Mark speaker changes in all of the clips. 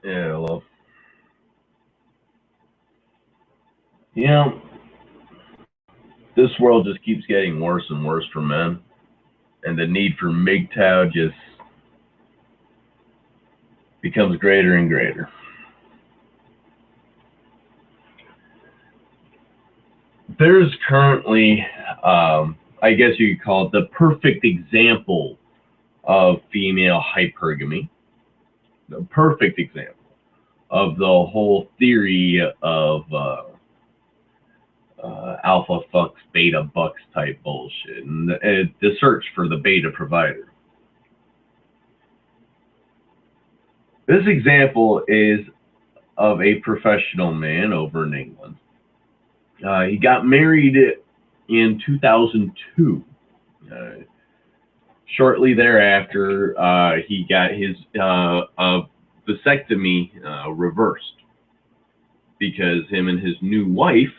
Speaker 1: Yeah, well, you know, this world just keeps getting worse and worse for men, and the need for Mgtow just becomes greater and greater. There's currently, I guess you could call it the perfect example of female hypergamy, the perfect example of the whole theory of alpha fucks beta bucks type bullshit, and the search for the beta provider. This example is of a professional man over in England. He got married in 2002. Uh, Shortly thereafter, he got his vasectomy reversed because him and his new wife,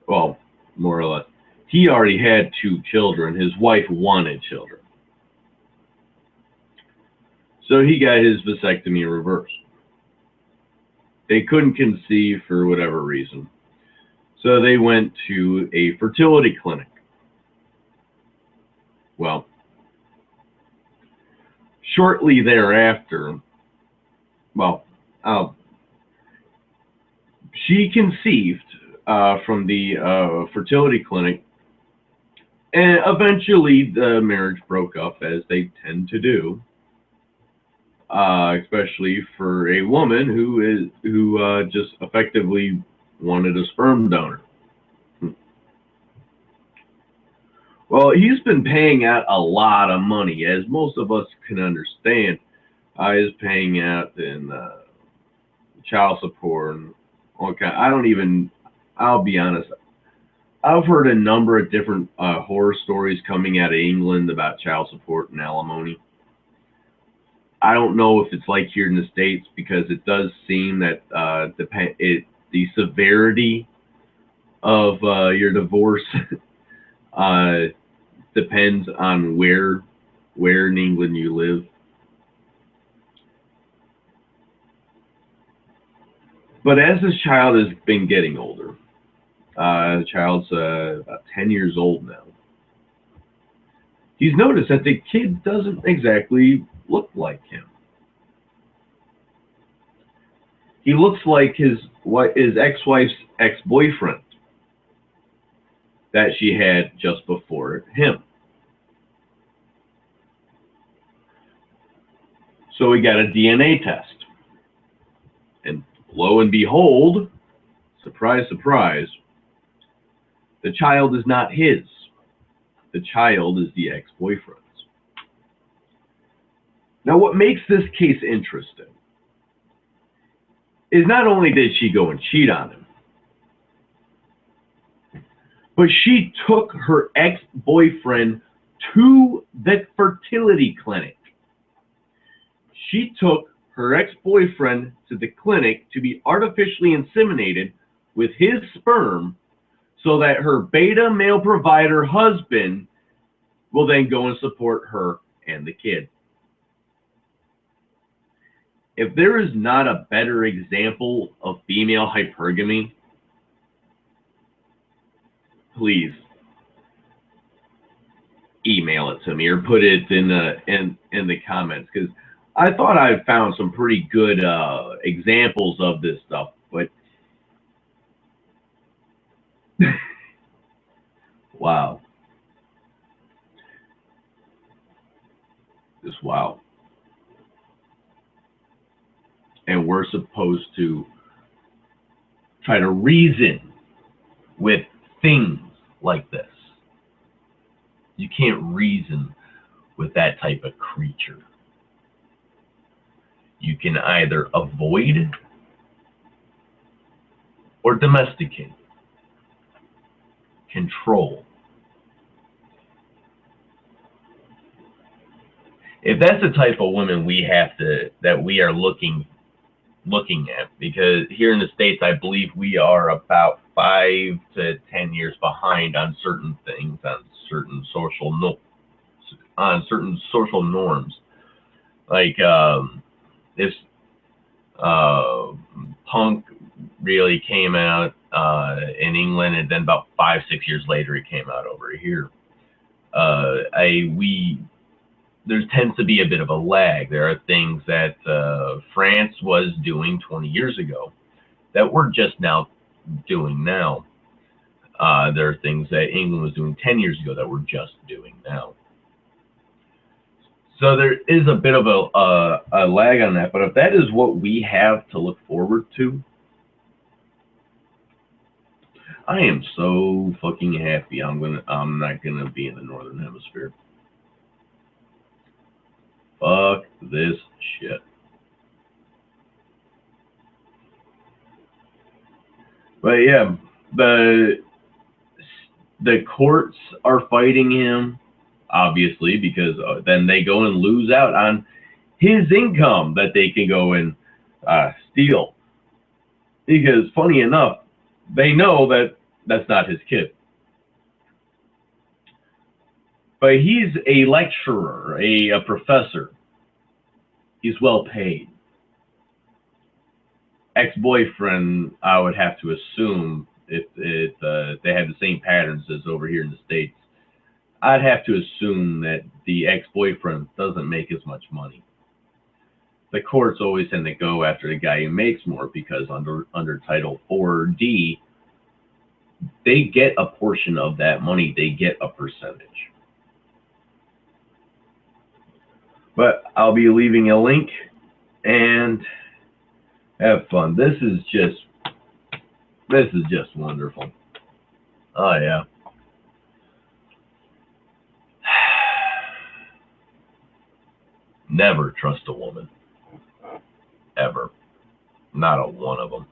Speaker 1: well, more or less, he already had two children. His wife wanted children. So he got his vasectomy reversed. They couldn't conceive for whatever reason. So they went to a fertility clinic. Well, shortly thereafter, well, she conceived from the fertility clinic, and eventually the marriage broke up, as they tend to do, especially for a woman who just effectively wanted a sperm donor. Well, he's been paying out a lot of money, as most of us can understand. He's paying out in child support and all kind. I don't even. I'll be honest. I've heard a number of different horror stories coming out of England about child support and alimony. I don't know if it's like here in the States, because it does seem that the severity of your divorce depends on where in England you live. But as this child has been getting older, the child's about 10 years old now. He's noticed that the kid doesn't exactly look like him. He looks like his ex-wife's ex-boyfriend that she had just before him. So we got a DNA test. And lo and behold, surprise, surprise, the child is not his. The child is the ex-boyfriend's. Now, what makes this case interesting is not only did she go and cheat on him, but she took her ex-boyfriend to the fertility clinic. She took her ex-boyfriend to the clinic to be artificially inseminated with his sperm, so that her beta male provider husband will then go and support her and the kid. If there is not a better example of female hypergamy, please email it to me or put it in the comments, because I thought I found some pretty good examples of this stuff, but wow, just wow. And we're supposed to try to reason with things like this. You can't reason with that type of creature. You can either avoid or domesticate, control. If that's the type of women we are looking at, because here in the States, I believe we are about 5 to 10 years behind on certain things, on certain social norms. Like, if Uh, Punk really came out in England, and then about 5, 6 years later, it came out over here. We there tends to be a bit of a lag. There are things that France was doing 20 years ago that we're just now doing now. There are things that England was doing 10 years ago that we're just doing now. So there is a bit of a lag on that. But if that is what we have to look forward to, I am so fucking happy I'm not gonna be in the northern hemisphere. Fuck this shit. But yeah, the the courts are fighting him, obviously, because then they go and lose out on his income that they can go and steal. Because funny enough, they know that that's not his kid. But he's a lecturer, a professor. He's well paid. Ex-boyfriend, I would have to assume, if they have the same patterns as over here in the States, I'd have to assume that the ex-boyfriend doesn't make as much money. The courts always tend to go after the guy who makes more because under Title 4D, they get a portion of that money. They get a percentage. But I'll be leaving a link and have fun. This is just wonderful. Oh yeah. Never trust a woman. Ever. Not a one of them.